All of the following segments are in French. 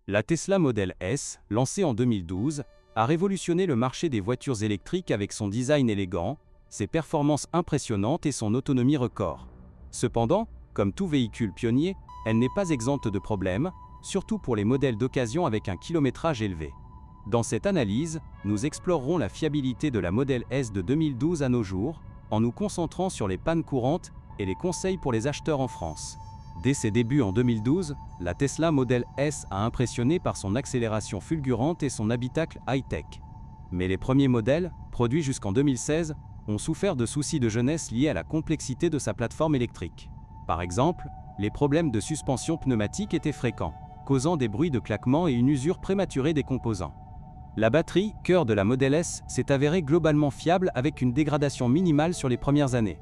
La Tesla Model S, lancée en 2012, a révolutionné le marché des voitures électriques avec son design élégant, ses performances impressionnantes et son autonomie record. Cependant, comme tout véhicule pionnier, elle n'est pas exempte de problèmes, surtout pour les modèles d'occasion avec un kilométrage élevé. Dans cette analyse, nous explorerons la fiabilité de la Model S de 2012 à nos jours, en nous concentrant sur les pannes courantes et les conseils pour les acheteurs en France. Dès ses débuts en 2012, la Tesla Model S a impressionné par son accélération fulgurante et son habitacle high-tech. Mais les premiers modèles, produits jusqu'en 2016, ont souffert de soucis de jeunesse liés à la complexité de sa plateforme électrique. Par exemple, les problèmes de suspension pneumatique étaient fréquents, causant des bruits de claquements et une usure prématurée des composants. La batterie, cœur de la Model S, s'est avérée globalement fiable avec une dégradation minimale sur les premières années.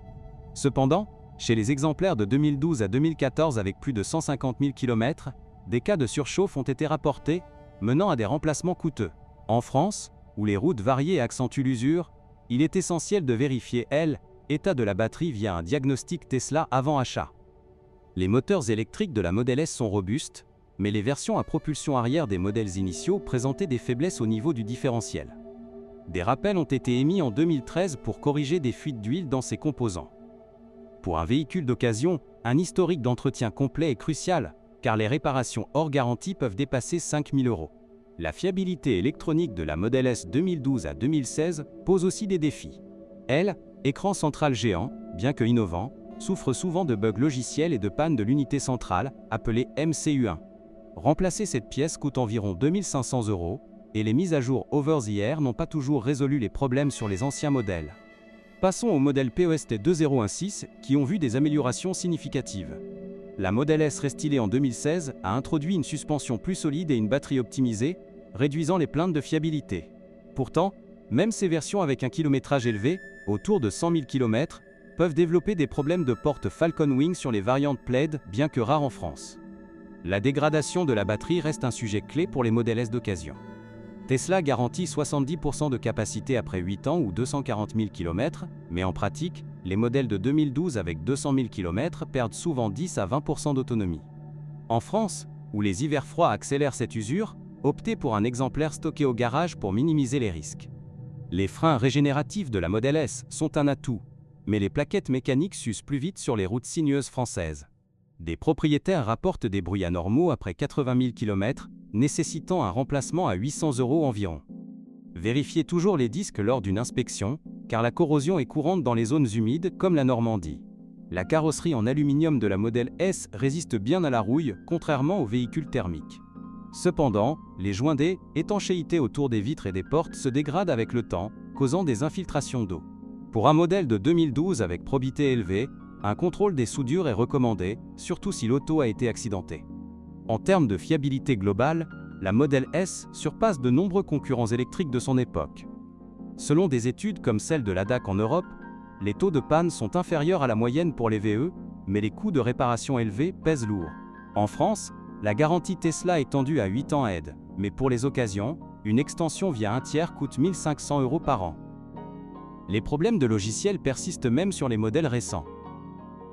Cependant, chez les exemplaires de 2012 à 2014 avec plus de 150 000 km, des cas de surchauffe ont été rapportés, menant à des remplacements coûteux. En France, où les routes varient et accentuent l'usure, il est essentiel de vérifier l'état de la batterie via un diagnostic Tesla avant achat. Les moteurs électriques de la Model S sont robustes, mais les versions à propulsion arrière des modèles initiaux présentaient des faiblesses au niveau du différentiel. Des rappels ont été émis en 2013 pour corriger des fuites d'huile dans ses composants. Pour un véhicule d'occasion, un historique d'entretien complet est crucial, car les réparations hors garantie peuvent dépasser 5 000 €. La fiabilité électronique de la Model S 2012 à 2016 pose aussi des défis. Écran central géant, bien que innovant, souffre souvent de bugs logiciels et de panne de l'unité centrale, appelée MCU1. Remplacer cette pièce coûte environ 2 500 €, et les mises à jour over the air n'ont pas toujours résolu les problèmes sur les anciens modèles. Passons aux modèles POST 2016 qui ont vu des améliorations significatives. La Model S restylée en 2016 a introduit une suspension plus solide et une batterie optimisée, réduisant les plaintes de fiabilité. Pourtant, même ces versions avec un kilométrage élevé, autour de 100 000 km, peuvent développer des problèmes de porte Falcon Wing sur les variantes Plaid, bien que rares en France. La dégradation de la batterie reste un sujet clé pour les Model S d'occasion. Tesla garantit 70% de capacité après 8 ans ou 240 000 km, mais en pratique, les modèles de 2012 avec 200 000 km perdent souvent 10 à 20% d'autonomie. En France, où les hivers froids accélèrent cette usure, optez pour un exemplaire stocké au garage pour minimiser les risques. Les freins régénératifs de la Model S sont un atout, mais les plaquettes mécaniques s'usent plus vite sur les routes sinueuses françaises. Des propriétaires rapportent des bruits anormaux après 80 000 km, nécessitant un remplacement à 800 € environ. Vérifiez toujours les disques lors d'une inspection, car la corrosion est courante dans les zones humides comme la Normandie. La carrosserie en aluminium de la Model S résiste bien à la rouille, contrairement aux véhicules thermiques. Cependant, les joints d'étanchéité autour des vitres et des portes se dégradent avec le temps, causant des infiltrations d'eau. Pour un modèle de 2012 avec probité élevée, un contrôle des soudures est recommandé, surtout si l'auto a été accidentée. En termes de fiabilité globale, la Model S surpasse de nombreux concurrents électriques de son époque. Selon des études comme celle de l'ADAC en Europe, les taux de panne sont inférieurs à la moyenne pour les VE, mais les coûts de réparation élevés pèsent lourd. En France, la garantie Tesla est tendue à 8 ans aide, mais pour les occasions, une extension via un tiers coûte 1 500 € par an. Les problèmes de logiciel persistent même sur les modèles récents.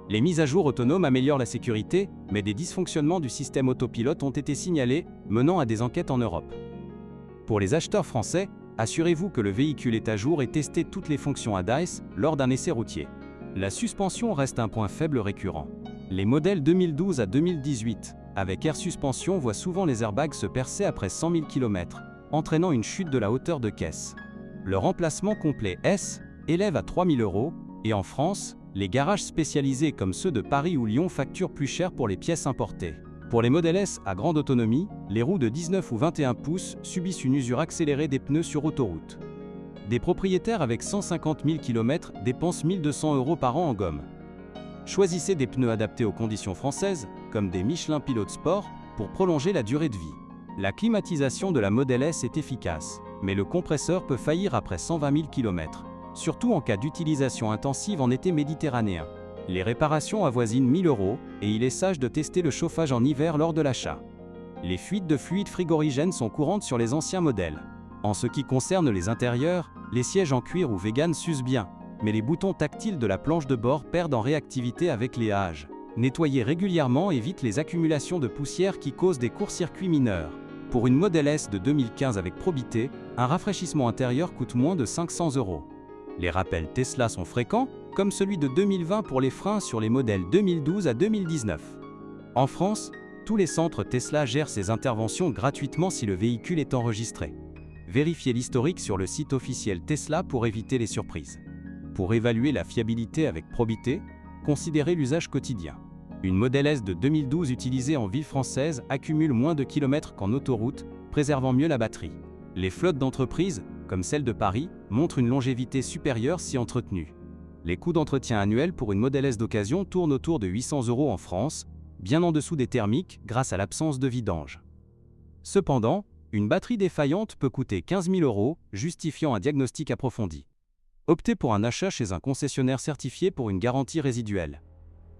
Les mises à jour autonomes améliorent la sécurité, mais des dysfonctionnements du système autopilote ont été signalés, menant à des enquêtes en Europe. Pour les acheteurs français, assurez-vous que le véhicule est à jour et testez toutes les fonctions ADAS lors d'un essai routier. La suspension reste un point faible récurrent. Les modèles 2012 à 2018, avec air suspension, voient souvent les airbags se percer après 100 000 km, entraînant une chute de la hauteur de caisse. Le remplacement complet élève à 3 000 €, et en France, les garages spécialisés comme ceux de Paris ou Lyon facturent plus cher pour les pièces importées. Pour les Model S à grande autonomie, les roues de 19 ou 21 pouces subissent une usure accélérée des pneus sur autoroute. Des propriétaires avec 150 000 km dépensent 1 200 € par an en gomme. Choisissez des pneus adaptés aux conditions françaises, comme des Michelin Pilot Sport, pour prolonger la durée de vie. La climatisation de la Model S est efficace, mais le compresseur peut faillir après 120 000 km. Surtout en cas d'utilisation intensive en été méditerranéen. Les réparations avoisinent 1 000 € et il est sage de tester le chauffage en hiver lors de l'achat. Les fuites de fluide frigorigène sont courantes sur les anciens modèles. En ce qui concerne les intérieurs, les sièges en cuir ou vegan s'usent bien, mais les boutons tactiles de la planche de bord perdent en réactivité avec les âges. Nettoyer régulièrement évite les accumulations de poussière qui causent des courts-circuits mineurs. Pour une Model S de 2015 avec probité, un rafraîchissement intérieur coûte moins de 500 €. Les rappels Tesla sont fréquents, comme celui de 2020 pour les freins sur les modèles 2012 à 2019. En France, tous les centres Tesla gèrent ces interventions gratuitement si le véhicule est enregistré. Vérifiez l'historique sur le site officiel Tesla pour éviter les surprises. Pour évaluer la fiabilité avec probité, considérez l'usage quotidien. Une Model S de 2012 utilisée en ville française accumule moins de kilomètres qu'en autoroute, préservant mieux la batterie. Les flottes d'entreprises, comme celle de Paris, montrent une longévité supérieure si entretenues. Les coûts d'entretien annuels pour une Model S d'occasion tournent autour de 800 € en France, bien en dessous des thermiques grâce à l'absence de vidange. Cependant, une batterie défaillante peut coûter 15 000 €, justifiant un diagnostic approfondi. Optez pour un achat chez un concessionnaire certifié pour une garantie résiduelle.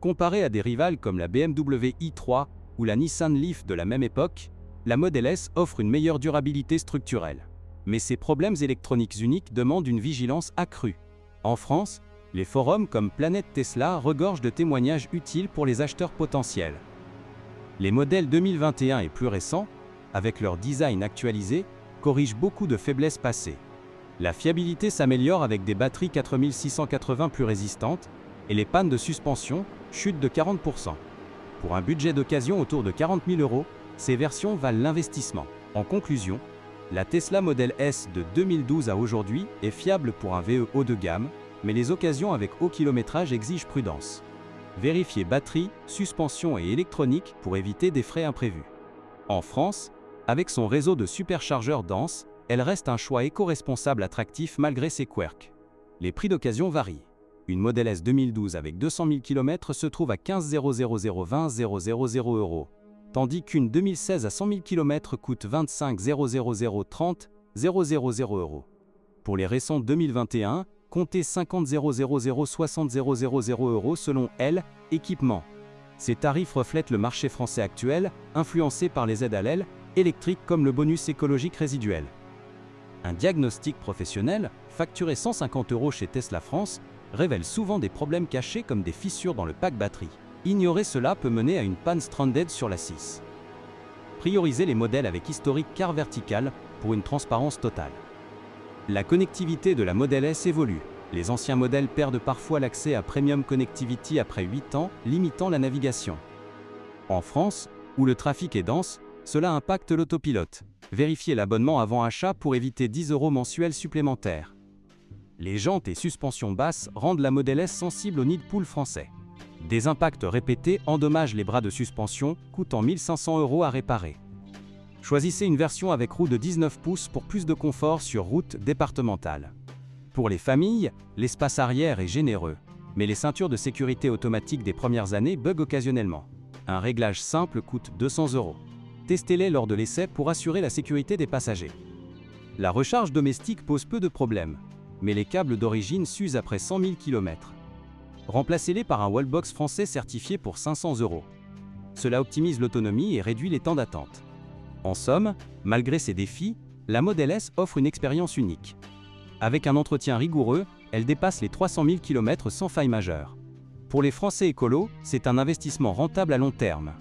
Comparée à des rivales comme la BMW i3 ou la Nissan Leaf de la même époque, la Model S offre une meilleure durabilité structurelle. Mais ses problèmes électroniques uniques demandent une vigilance accrue. En France, les forums comme Planète Tesla regorgent de témoignages utiles pour les acheteurs potentiels. Les modèles 2021 et plus récents, avec leur design actualisé, corrigent beaucoup de faiblesses passées. La fiabilité s'améliore avec des batteries 4680 plus résistantes et les pannes de suspension chutent de 40%. Pour un budget d'occasion autour de 40 000 €, ces versions valent l'investissement. En conclusion, la Tesla Model S de 2012 à aujourd'hui est fiable pour un VE haut de gamme, mais les occasions avec haut kilométrage exigent prudence. Vérifiez batterie, suspension et électronique pour éviter des frais imprévus. En France, avec son réseau de superchargeurs denses, elle reste un choix éco-responsable attractif malgré ses quirks. Les prix d'occasion varient. Une Model S 2012 avec 200 000 km se trouve à 15 000 €, tandis qu'une 2016 à 100 000 km coûte 25 000 €. Pour les récents 2021, comptez 50 000 60 000 € selon L, équipement. Ces tarifs reflètent le marché français actuel, influencé par les aides à l'aile, électriques comme le bonus écologique résiduel. Un diagnostic professionnel, facturé 150 € chez Tesla France, révèle souvent des problèmes cachés comme des fissures dans le pack batterie. Ignorer cela peut mener à une panne stranded sur la 6. Priorisez les modèles avec historique car vertical pour une transparence totale. La connectivité de la Model S évolue. Les anciens modèles perdent parfois l'accès à Premium Connectivity après 8 ans, limitant la navigation. En France, où le trafic est dense, cela impacte l'autopilote. Vérifiez l'abonnement avant achat pour éviter 10 € mensuels supplémentaires. Les jantes et suspensions basses rendent la Model S sensible au nid de poule français. Des impacts répétés endommagent les bras de suspension, coûtant 1 500 € à réparer. Choisissez une version avec roue de 19 pouces pour plus de confort sur route départementale. Pour les familles, l'espace arrière est généreux, mais les ceintures de sécurité automatique des premières années bug occasionnellement. Un réglage simple coûte 200 €. Testez-les lors de l'essai pour assurer la sécurité des passagers. La recharge domestique pose peu de problèmes, mais les câbles d'origine s'usent après 100 000 km. Remplacez-les par un wallbox français certifié pour 500 €. Cela optimise l'autonomie et réduit les temps d'attente. En somme, malgré ces défis, la Model S offre une expérience unique. Avec un entretien rigoureux, elle dépasse les 300 000 km sans faille majeure. Pour les Français écolos, c'est un investissement rentable à long terme.